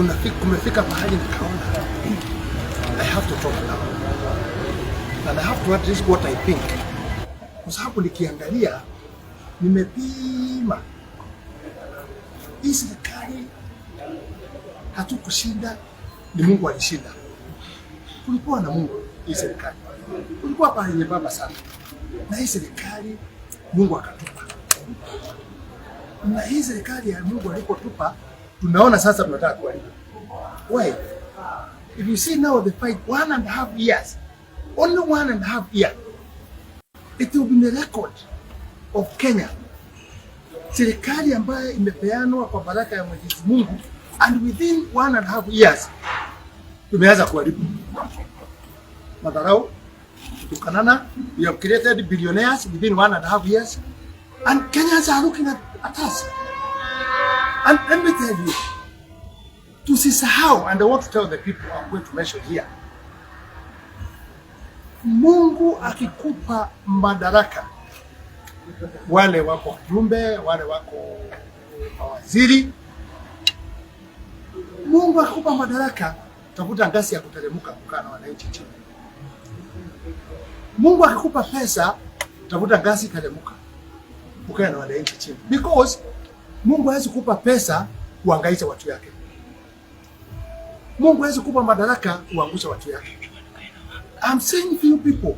kumefika mahali nikaona I have to talk now. And I have to address what I think. Kwa sababu nikiangalia, nimepima hii serikali hatukushinda, ni Mungu alishinda. Kulikuwa na Mungu hii serikali. Kulikuwa pale nyembamba sana. Na hii serikali Mungu akatupa. Na hii serikali ya Mungu alipotupa, tunaona sasa tunataka kuharibu. Why? If you see now the fight 1.5 years, only 1.5 years, it will be the record of Kenya. Serikali ambayo imepeanwa kwa baraka ya Mwenyezi Mungu, and within 1.5 years tumeanza kuharibu. Madharau, tukanana, we have created billionaires within 1.5 years, and Kenyans are looking at us. And let me tell you, tusisahau, and I want to tell the people I'm going to mention here, Mungu akikupa madaraka, wale wako wajumbe, wale wako mawaziri, Mungu akikupa madaraka, utakuta ngazi ya kuteremka kukaa na wananchi chini. Mungu akikupa pesa, utakuta ngazi iteremka kukaa na wananchi chini. Because Mungu hawezi kukupa pesa kuhangaisha watu yake. Mungu hawezi kukupa madaraka kuangusha watu yake. I'm saying few people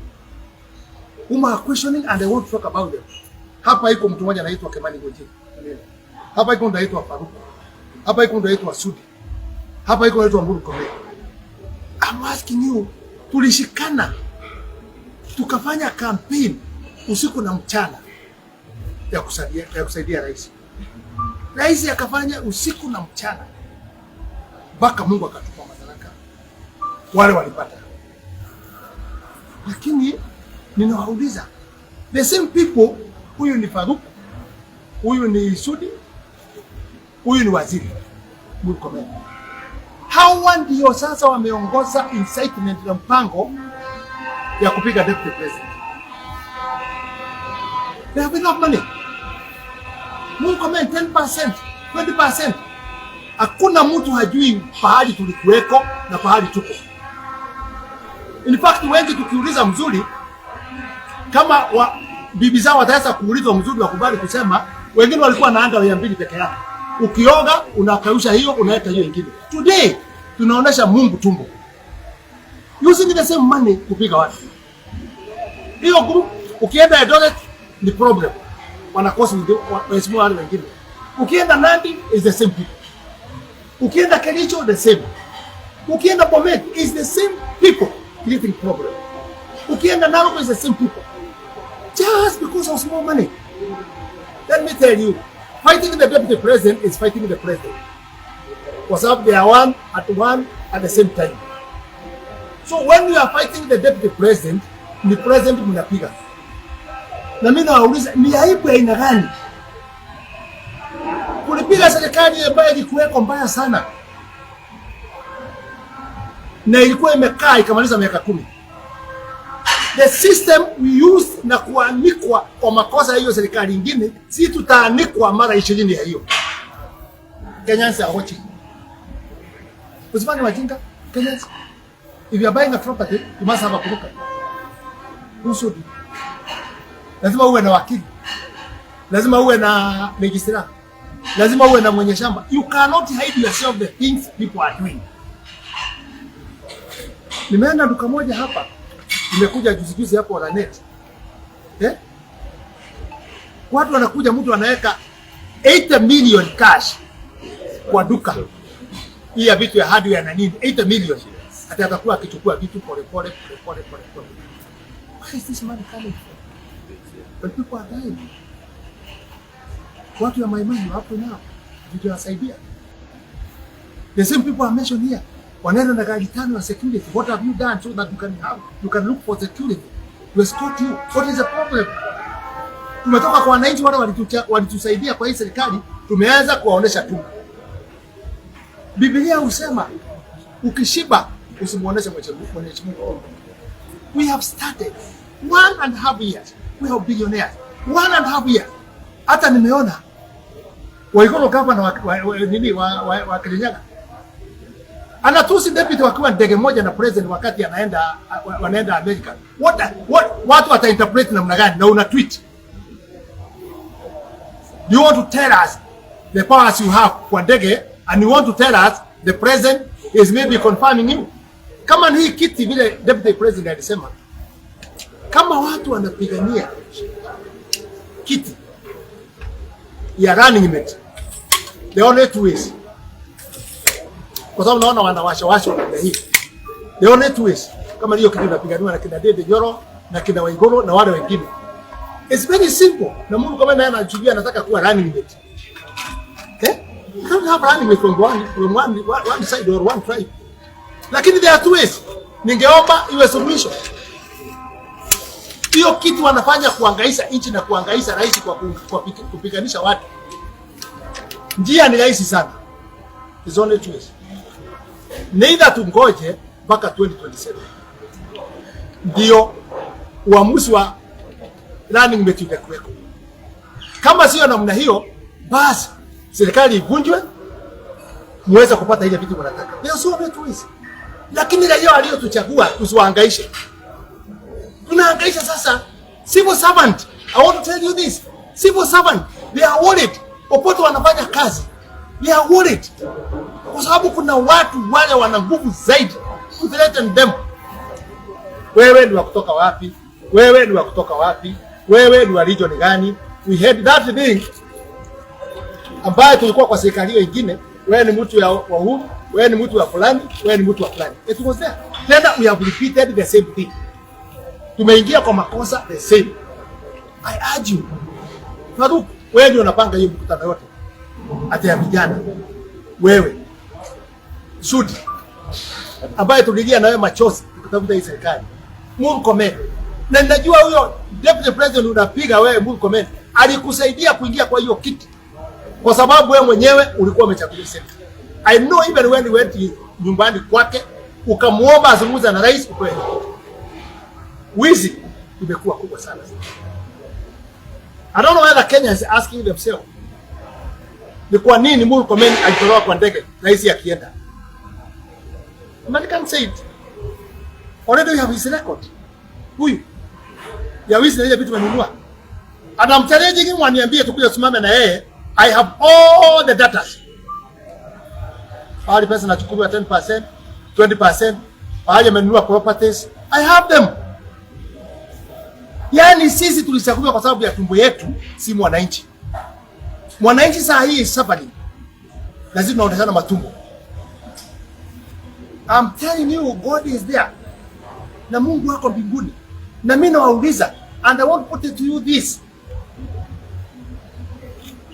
who are questioning, and I want to talk about them. Hapa iko mtu mmoja anaitwa Kimani Ngojini. Hapa iko mtu anaitwa Faruku. Hapa iko mtu anaitwa Sudi. Hapa iko anaitwa Mburu Kome. I'm asking you, tulishikana tukafanya campaign usiku na mchana ya kusaidia rais. Rais akafanya usiku na mchana mpaka Mungu akatupa madaraka. Wale walipata. Lakini ninawauliza, the same people, huyu ni Faruku, huyu ni Sudi, huyu ni waziri Murkomen. Hawa ndio sasa wameongoza incitement na mpango ya kupiga deputy president. They have enough money. Murkomen 10%, 20%. Hakuna mtu hajui pahali tulikuweko na pahali tuko. In fact, wengi tukiuliza mzuri, kama bibi zao wataweza kuulizwa mzuri wakubali kusema, wengine walikuwa na anga 200 peke yake. Ukioga unakausha hiyo, unaweka hiyo nyingine. Today tunaonesha Mungu tumbo. Using the same money kupiga watu. Hiyo group ukienda Eldoret ni problem. Wanakosa waheshimiwa wale wengine. Ukienda Nandi is the same people. Ukienda Kericho the same. Ukienda Bomet is the same people creating problem. Ukienda Narok is the same people. Just because of small money. Let me tell you, fighting the deputy president is fighting the president. Because they are one at the same time. So when you are fighting the deputy president, ni president mnapiga. Na mimi nawauliza, ni aibu ya aina gani kulipiga serikali ambayo ilikuweko mbaya sana na ilikuwa imekaa ikamaliza miaka 10? The system we use na kuanikwa kwa makosa hiyo serikali nyingine, si tutaanikwa mara 20 ya hiyo. Kenyans are watching. Usifanye wajinga, Kenyans. If you are buying a property, you must have a broker. Who should? Lazima uwe na wakili. Lazima uwe na registrar. Lazima uwe na mwenye shamba. You cannot hide yourself the things people are doing. Nimeenda duka moja hapa. Nimekuja juzi hapo Oranet. Watu wanakuja, mtu anaweka 8 million cash kwa duka. Hii ya vitu ya hardware na nini, 8 million. Hata atakuwa akichukua vitu pole. Where is this money coming from? But people are dying. Watu ya maimani hapo nao vitu wasaidia. The same people are mentioned here. Wanaenda na gari 5 ya security. What have you done so that you can look for security to escort you? What is the problem? Tumetoka kwa wananchi wale walitusaidia kwa hii serikali, tumeanza kuwaonesha tu. Biblia husema ukishiba usimuoneshe Mwenyezi Mungu. We have started 1.5 years. We have billionaires. 1.5 years. Hata nimeona Waiguru gavana wa Kirinyaga Anatusi deputy wakiwa ndege moja na president wakati wanaenda America. Watu watainterpret namna gani? Na una tweet. You want to tell us the powers you have kwa ndege, and you want to tell us the president is maybe confirming you. Kama ni hii kiti vile deputy president alisema, kama watu wanapigania kiti ya running mate, the only two ways, kwa sababu naona wanawasha namna hii, the only two ways, kama hiyo kitu inapiganiwa na kina David Joro na kina Waiguru na wale wengine, it's very simple. Na Mungu kama naye anachujia anataka kuwa running mate, you can't have running mate from one side or one tribe. Lakini there are two ways. Ningeomba iwe solution. Hiyo kitu wanafanya kuhangaisha nchi na kuhangaisha rais kwa kupiganisha watu. Njia ni rahisi sana. It's only two ways. Neither tungoje mpaka 2027. Ndio uamuzi wa running mate utakuweko. Kama sio namna hiyo, basi serikali ivunjwe, muweze kupata ile vitu mnataka. There are so many ways. Lakini raia waliotuchagua tusiwahangaishe. Tunahangaisha sasa civil servant. I want to tell you this. Civil servant, they are worried. Popote wanafanya kazi, they are worried. Kwa sababu kuna watu wale wana nguvu zaidi to threaten them. Wewe ni wa kutoka wapi? Wewe ni wa kutoka wapi? Wewe ni wa region gani? We had that thing ambayo tulikuwa kwa serikali nyingine. Wewe ni mtu wa huu, wewe ni mtu wa fulani, wewe ni mtu wa fulani. It was there. Then we have repeated the same thing. Tumeingia kwa makosa the same. I urge you. Faruk, wewe ndio unapanga hiyo mkutano yote. Hata ya vijana. Wewe. Sudi. Ambaye tulilia na wewe machozi kutafuta hii serikali. Murkomen. Na ninajua huyo deputy president unapiga wewe Murkomen alikusaidia kuingia kwa hiyo kiti. Kwa sababu wewe mwenyewe ulikuwa umechaguliwa serikali. I know even when you went nyumbani kwake ukamuomba azungumze na rais ukweli. Wizi imekuwa kubwa sana. I don't know whether Kenya is asking themselves. Ni kwa nini Murkomen alitolewa kwa ndege rais akienda? Man can say it. Already we have his record. Huyu ya wizi na ile vitu wanunua. Anamchallenge kingi waniambie tukuje tusimame na yeye. I have all the data. All the person anachukua 10%, 20%, wale amenunua properties. I have them. Yani sisi tulichaguliwa kwa sababu ya tumbo yetu, si mwananchi. Mwananchi saa hii safari. Lazima tunaonekana matumbo. I'm telling you, God is there. Na Mungu wako mbinguni. Na mimi nawauliza, and I want to put it to you this.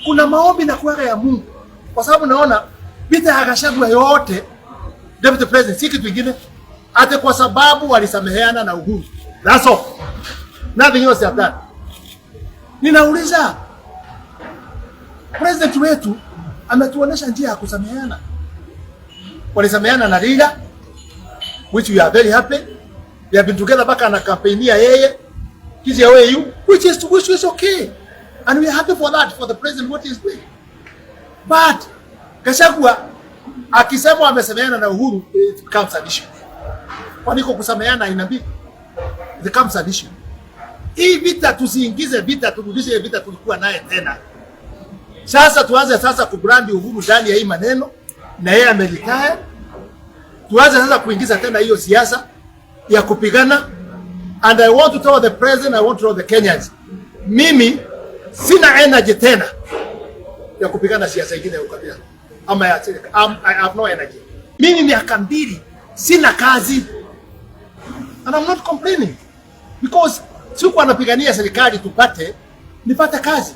Kuna maombi na kuaga ya Mungu. Kwa sababu naona vita ya Gachagua yote deputy president si kitu kingine ate kwa sababu walisameheana na Uhuru. That's all. Nothing else have done. Ninauliza, president wetu ametuonesha njia ya kusameheana. Walisameheana na Riga, which we are very happy. They have been together back na campaignia yeye kizi ya OAU, which is okay. And we are happy for that, for the president what he is doing. But Gachagua akisema amesameheana na Uhuru, it becomes an issue. Kwani kusameheana ina mbili? It becomes an issue. Hii vita tusiingize vita, turudishe vita tulikuwa naye tena. Sasa tuanze sasa kubrandi Uhuru ndani ya hii maneno na yeye amelikae. Tuanze sasa kuingiza tena hiyo siasa ya kupigana. And I want to tell the president, I want to tell the Kenyans, mimi sina energy tena ya kupigana siasa nyingine ya ukabila. I have no energy. Mimi miaka mbili sina kazi. And I'm not complaining. Because sikuwa napigania serikali nipate kazi.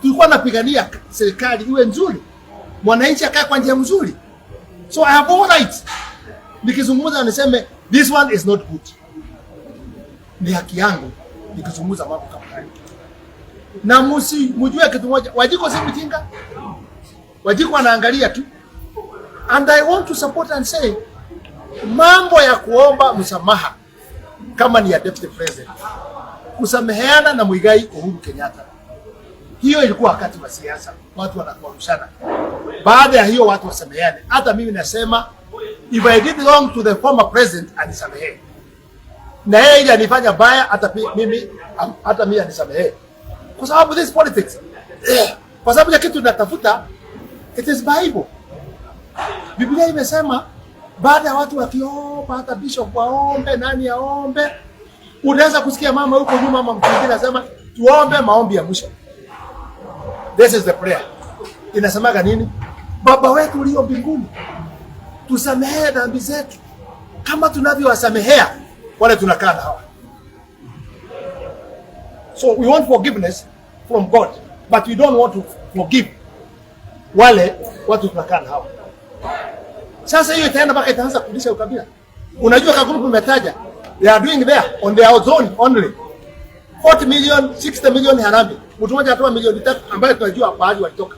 Tulikuwa napigania serikali iwe nzuri. Mwananchi akae kwa njia nzuri. So I have all rights. Nikizungumza niseme this one is not good. Ni haki yangu nikizungumza mambo kama haya. Na mjue kitu moja, Wajiko si mjinga. Wajiko anaangalia tu. And I want to support and say mambo ya kuomba msamaha kama ni ya deputy president, kusameheana na Muigai Uhuru Kenyatta, hiyo ilikuwa wakati wa siasa, watu wanakuarushana. Baada ya hiyo watu wasameheane. Hata mimi nasema If I did wrong to the former president, anisamehe. Na yeye ile anifanya baya hata mimi anisamehe. Kwa sababu this politics. Kwa sababu ya kitu tunatafuta, it is Bible. Biblia imesema baada ya watu wakiomba, hata bishop waombe, nani aombe, unaweza kusikia mama huko nyuma, mama mwingine anasema tuombe maombi ya mwisho. This is the prayer. Inasemaga nini? Baba wetu ulio mbinguni, tusamehe dhambi zetu kama tunavyowasamehea wale tunakaa nao. So we want forgiveness from God, but we don't want to forgive wale watu tunakaa nao. Sasa hiyo itaenda mpaka itaanza kudisha ukabila. Unajua ka group umetaja, they are doing there on their zone only 40 million, 60 million Harambee. Mtu mmoja atoa milioni 3 ambayo tunajua pahali walitoka.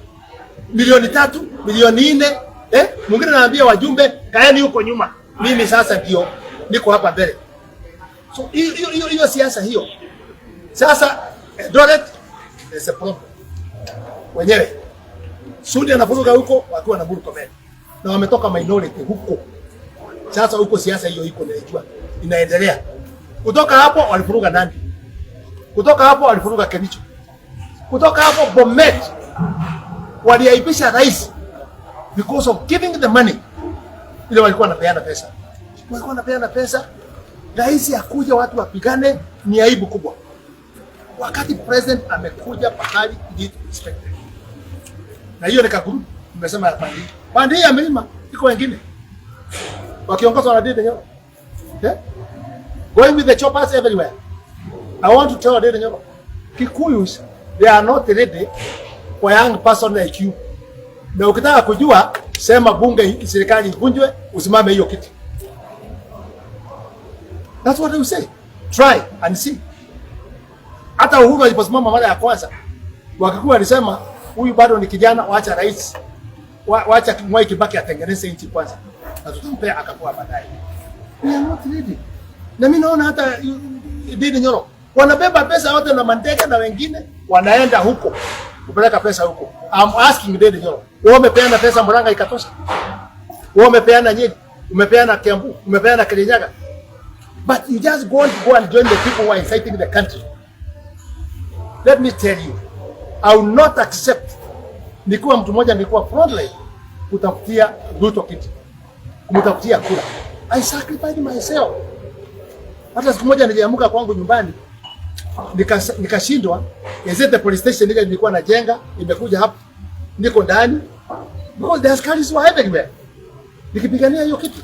Milioni 3, milioni 4, mwingine anaambia wajumbe kaeni huko nyuma. Mimi sasa ndio niko hapa mbele. So hiyo siasa hiyo. Sasa Eldoret is a problem. Wenyewe Sudi anafuruga huko wakiwa na Murkomen. Na wametoka minority huko. Sasa huko siasa hiyo iko naijua inaendelea. Kutoka hapo walifuruga Nandi. Kutoka hapo walifuruga Kericho. Kutoka hapo Bomet waliaibisha rais because of giving the money. Ile walikuwa wanapeana pesa. Walikuwa wanapeana pesa. Rais akuja watu wapigane, ni aibu kubwa. Wakati president amekuja pahali need respect. Na hiyo ni kaguru nimesema ya pandi. Pandi ya milima iko wengine. Wakiongozwa na Ndindi Nyoro. Going with the choppers everywhere. I want to tell Ndindi Nyoro, Kikuyus, they are not ready for young person like you. Na ukitaka kujua, sema bunge serikali ivunjwe, usimame hiyo kiti. That's what I will say. Try and see. Hata Uhuru aliposimama mara ya kwanza, Wakikuyu alisema huyu bado ni kijana, waacha rais, waacha Mwai Kibaki atengeneze nchi kwanza. Na tutampea akapoa baadaye. We are not ready. Na mimi naona hata Ndindi Nyoro wanabeba pesa yote na Mandeka na wengine wanaenda huko kupeleka pesa huko. I'm asking Ndindi Nyoro, wewe umepeana pesa Murang'a ikatosha? Wewe umepeana Nyeri, umepeana Kiambu, umepeana Kirinyaga. But you just go and join the people who are inciting the country. Let me tell you, I will not accept. Nikuwa mtu mmoja nilikuwa frontline kutafutia Ruto kiti, kumtafutia kura. I sacrificed myself. Hata siku moja niliamka kwangu nyumbani nikashindwa. The police station ile nilikuwa najenga imekuja hapa, niko ndani because the askaris were everywhere nikipigania hiyo kitu.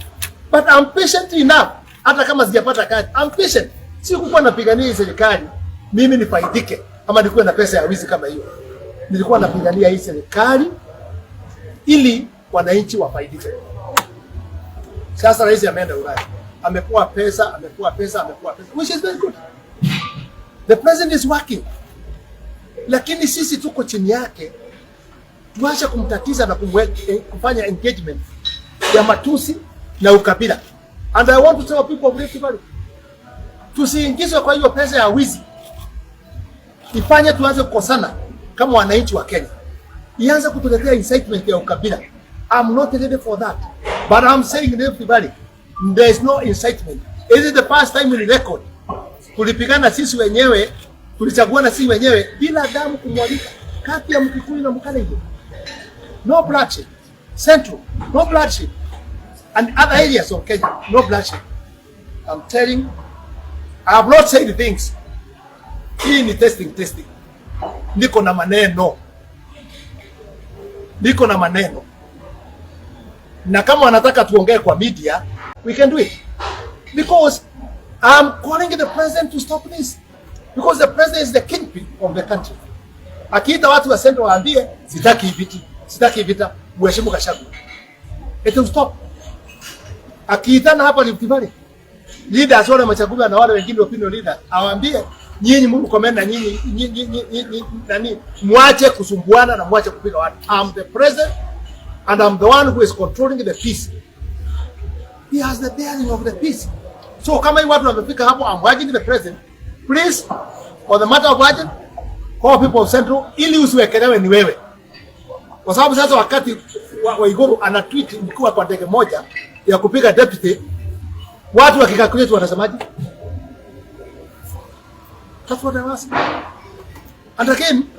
But I'm patient enough, hata kama sijapata kazi I'm patient. Si kukuwa napigania serikali mimi nifaidike ama nikuwe na pesa ya wizi kama hiyo. Nilikuwa napigania hii serikali ili wananchi wafaidike. Sasa rais ameenda Ulaya, amepewa pesa, which is very good. The president is working. Lakini sisi tuko chini yake, tuache kumtatiza na kufanya engagement ya matusi na ukabila. And I want to tell people of Rift Valley, tusiingizwe kwa hiyo pesa ya wizi. Ifanye tuanze kukosana kama wananchi wa Kenya. Ianze kutuletea incitement ya ukabila. I'm not ready for that. But I'm saying in Rift Valley, there is no incitement. Is it the first time in record tulipigana sisi wenyewe, tulichaguana sisi wenyewe bila damu kumwagika kati ya Mkikuyu na Mkalenjin? No bloodshed. Central, no bloodshed. And other areas of Kenya, no bloodshed. I'm telling you, I have not said things. Hii ni testing. Niko na maneno. Na kama wanataka tuongee kwa media, we can do it. Because I'm calling the president to stop this. Because the president is the kingpin of the country. Akiita watu wa Central waambie sitaki vita, mheshimu Gachagua. It will stop. Akiitana hapa Rift Valley, leaders wale Gachagua na wale wengine opinion leader, awaambie nyinyi Murkomen na nyinyi nani, mwache kusumbuana na mwache kupiga watu. I'm the president and I'm the one who is controlling the peace. He has the bearing of the peace. So kama hii watu wamefika hapo, I'm urging the president, please, for the matter of urgent, call people of Central ili usiwekelewe ni wewe. Kwa sababu sasa wakati Waiguru ana tweet mkiwa kwa ndege moja ya kupiga deputy, watu wakikakulate wanasemaje? That's what I was. And again,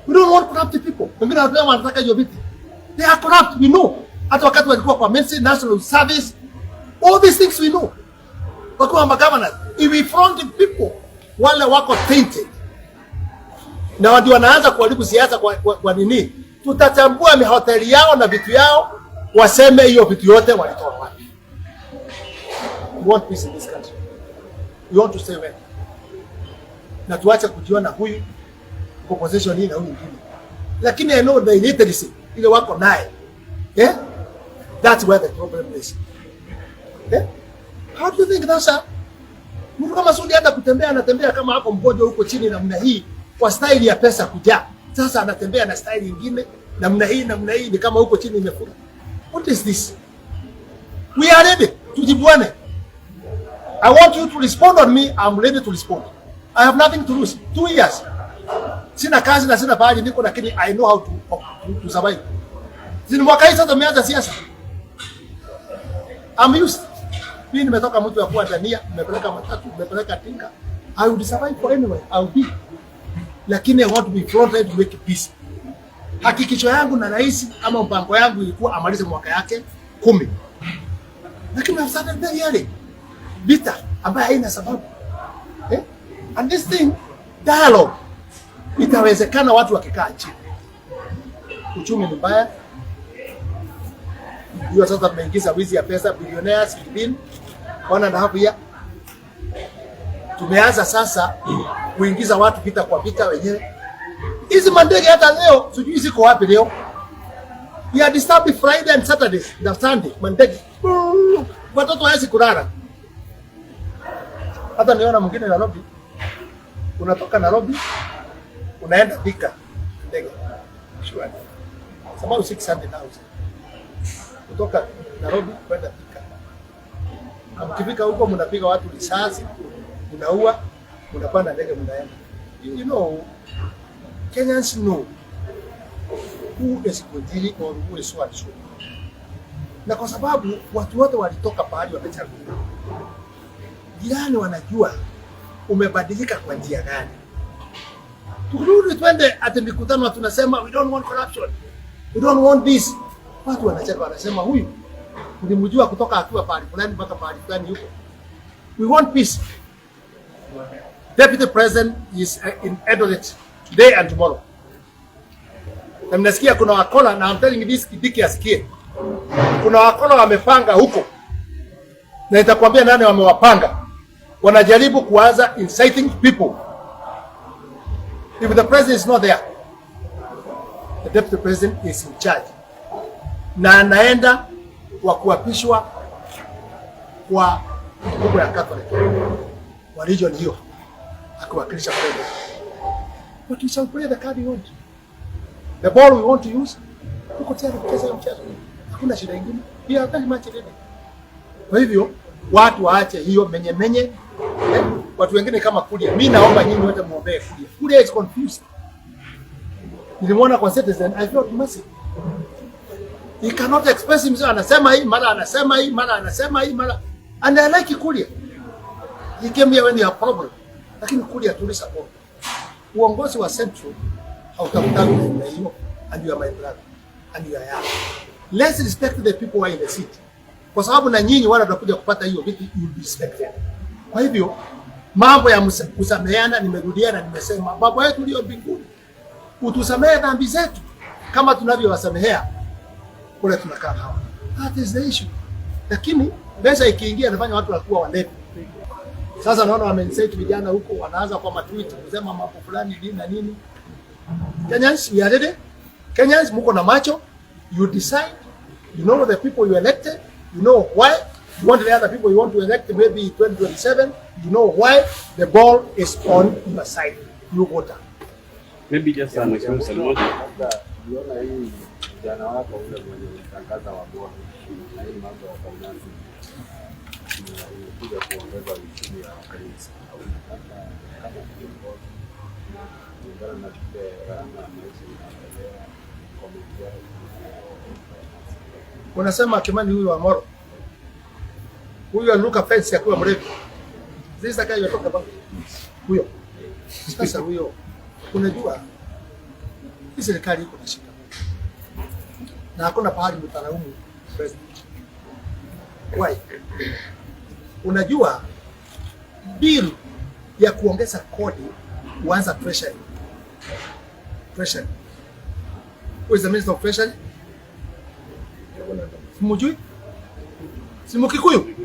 we don't want corrupt people. Wengine wanataka hiyo vipi? They are corrupt, we know. Hata wakati walikuwa kwa national service, all these things we know. Wakiwa magavana, if we front people wale wako tainted, na ndio wanaanza kuharibu siasa kwa nini? Tutachambua mihoteli yao na vitu yao, waseme hiyo vitu yote walitoa wapi. We want peace in this country. We want to stay well. Na tuache kujiona huyu kwa position hii na huyu mwingine. Lakini I know the illiteracy ile wako naye. That's where the problem is. How do you think that's a mtu kama Sudi hata kutembea anatembea kama hapo mgonjwa huko chini namna hii kwa style ya pesa kujaa. Sasa anatembea na style nyingine namna hii ni kama huko chini imefura. What is this? We are ready. Tujibuane. I want you to respond on me. I'm ready to respond. I have nothing to lose. 2 years. Sina kazi na sina bahari niko, lakini I know how to survive. Sina mwaka hii sasa nimeanza siasa. I'm used. Mimi nimetoka mtu wa kuwa Tanzania, nimepeleka matatu, nimepeleka tinga. I would survive for anywhere. I will be. Lakini I want to be fronted to make peace. Hakikisho yangu na rais ama mpango yangu ilikuwa amalize mwaka yake 10. Lakini I've started very early. Vita ambayo haina sababu. And this thing, dialogue, itawezekana watu wakikaa chini. Uchumi ni mbaya. Hiyo sasa tumeingiza wizi ya pesa, billionaires within 1.5 year. Tumeanza sasa kuingiza watu vita kwa vita wenyewe. Hizi mandege hata leo sijui ziko wapi leo. We are disturbed Friday and Saturday, na Sunday mandege. Watoto hawezi kulala. Hata niona mwingine Nairobi. Unatoka Nairobi unaenda Thika ndege. Sure. Sababu 600,000. Kutoka Nairobi kwenda Thika. Mkifika huko mnapiga watu risasi, unaua, unapanda ndege mnaenda. You know, Kenyans know who is Kojili or who is Swansea. Na kwa sababu watu wote walitoka pahali wamechagua. Jirani wanajua umebadilika kwa njia gani. Turudi twende ati mikutano tunasema we don't want corruption. We don't want this. Watu wanacheka wanasema huyu ulimjua kutoka akiwa pahali fulani mpaka pahali fulani huko. We want peace. Deputy President is in Eldoret today and tomorrow. Na mnasikia kuna wakola, na I'm telling this Kidiki asikie. Kuna wakola wamepanga huko. Na nitakwambia nani wamewapanga. Wanajaribu kuanza inciting people. If the president is not there, the deputy president is in charge. Na anaenda wa kuapishwa kwa mkubwa ya Catholic wa region hiyo akiwakilisha president. But we shall play the card we want. The ball we want to use, tuko tayari kucheza mchezo. Hakuna shida nyingine. We are very much ready. Kwa hivyo watu waache hiyo menye. Watu wengine kama Kuria. Mimi naomba nyinyi wote muombee Kuria. Kuria is confused. Nilimwona kwa Citizen, I felt mercy. He cannot express himself. Anasema hii, mara anasema hii, mara anasema hii, mara. And I like Kuria. He came here when you have problem. Lakini Kuria tulisa kwa. Uongozi wa Central hautakutana na hiyo, and you are my brother and you are young. Let's respect the people who are in the city. Kwa sababu na nyinyi wale watakuja kupata hiyo vitu, you will be respected. Kwa hivyo mambo ya kusameheana, nimerudiana, nimesema baba yetu ulio mbinguni, utusamehe dhambi zetu kama tunavyowasamehea kule tunakaa hapa. That is the issue. Lakini pesa ikiingia inafanya watu wakuwa walevi. Sasa naona wamenseti vijana huko wanaanza kwa matweet kusema mambo fulani nini na nini. Kenyans, we are ready. Kenyans, muko na macho. You decide. You know the people you elected. You know why. You want the other people you want to elect maybe 2027. You know why. The ball is on your side. You voter. Maybe just an example. Unaona hii jana wako ule mwenye mtangaza wa bora na hii mambo ya finance kuja kuongeza uchumi wa kanisa au kama kiongozi kulingana na kile gharama ya maisha inaendelea kwa mjadala Unasema Kimani huyu wa Moro. Huyu aluka fence akiwa mrefu. This is the guy you're talking about. Huyo. Sasa huyo unajua hii serikali iko na shida. Na hakuna pahali mtalaumu president. Why? Unajua bill ya kuongeza kodi huanza treasury. Treasury. Who is the Minister of Treasury? Simujui? Simu Kikuyu?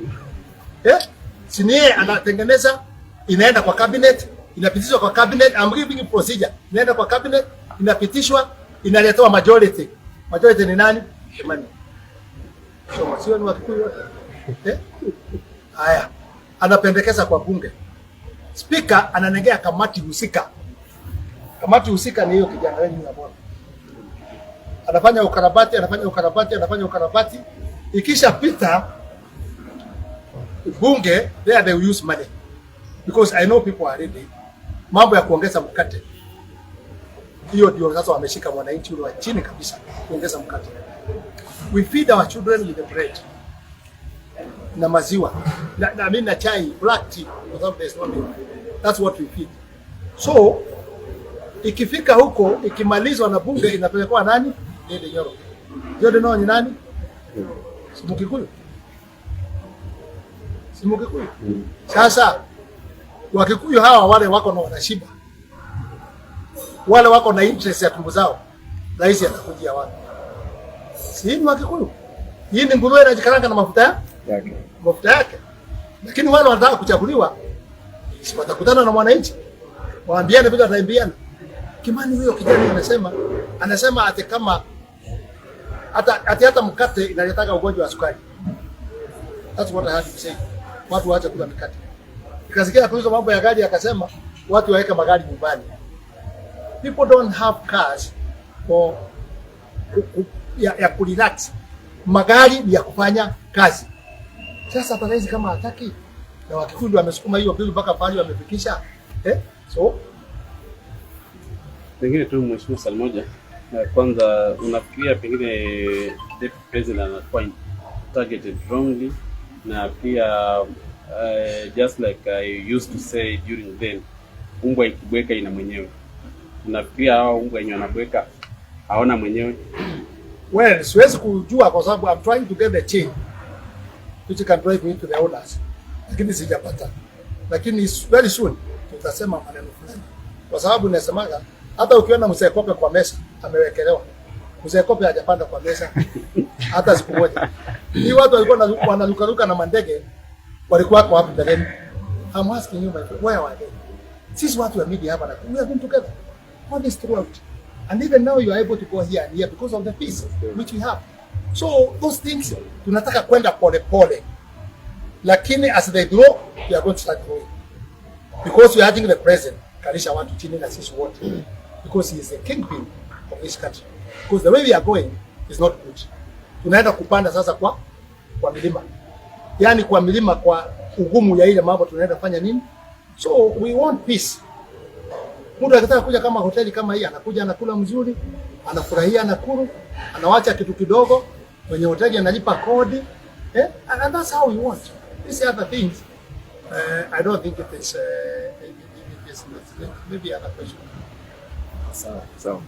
Si ni yeye anatengeneza, inaenda kwa cabinet, inapitishwa kwa cabinet, I'm giving procedure. Inaenda kwa cabinet, inapitishwa, inaletewa majority. Majority ni nani? Kimani. Sio ni wa Kikuyu wote. Haya. Anapendekeza kwa bunge. Speaker ananegea kamati husika. Kamati husika ni hiyo kijana wenu ya bwana. Anafanya ukarabati. Ikisha pita bunge, there they will use money. Because I know people are ready. Mambo ya kuongeza mkate. Hiyo ndio sasa wameshika mwananchi ule wa chini kabisa kuongeza mkate. We feed our children with the bread. Na maziwa. Na chai, black tea, for some days not milk. That's what we feed. So, ikifika huko, ikimalizwa na bunge inapelekwa nani? Ndege Nyoro. Ndege nao ni nani? Simu Kikuyu. Sasa Wakikuyu hawa wale wako na wanashiba. Wale wako na interest ya tumbo zao. Rais atakujia wapi? Si ni Wakikuyu. Hii ni nguruwe inajikaranga na mafuta yake. Mafuta yake. Lakini wale wanataka kuchaguliwa, si watakutana na mwananchi. Waambiane bila ataambiana. Kimani huyo kijana anasema ate kama hata mkate inaletaga ugonjwa wa sukari. That's what I had to say. Watu waache kula mikate. Ikasikia kuhusu mambo ya gari akasema watu waweke magari nyumbani. People don't have cars for ya kurelax. Magari ni ya kufanya kazi. Sasa hata kama hataki na Wakikuyu wamesukuma hiyo bill mpaka pale wamefikisha. So pengine tu Mheshimiwa Salmoja, kwanza unafikiria pengine deputy president anakuwa targeted wrongly, na pia just like I used to say during then, umbwa ikibweka ina mwenyewe. Unafikiria hao umbwa wenyewe wanabweka haona mwenyewe? Well, siwezi kujua kwa sababu I'm trying to get the chain which can drive me to the owners. Lakini sijapata. Lakini very soon tutasema maneno fulani. Kwa sababu nasemaga hata ukiona Mzee Kope kwa mesa amewekelewa. Mzee Kope hajapanda kwa mesa hata siku moja. Hii watu walikuwa wanarukaruka na mandege walikuwa kwa hapo mbeleni. I'm asking you my friend, where are they? Sisi watu wa media hapa na we have been together all this throughout. And even now you are able to go here and here because of the peace which we have. So those things tunataka kwenda pole pole. Lakini as they grow, we are going to start growing. Because we are having the president kalisha watu chini na sisi wote. Because he is the kingpin of this country. Because the way we are going is not good. Tunaenda kupanda sasa kwa milima. Yaani kwa milima kwa ugumu ya ile mambo tunaenda fanya nini? So we want peace. Mtu akitaka kuja kama hoteli kama hii anakuja anakula mzuri, anafurahia Nakuru, anawacha kitu kidogo, mwenye hoteli analipa kodi, and that's how we want. These other things, I don't think it is maybe other question. Sawa.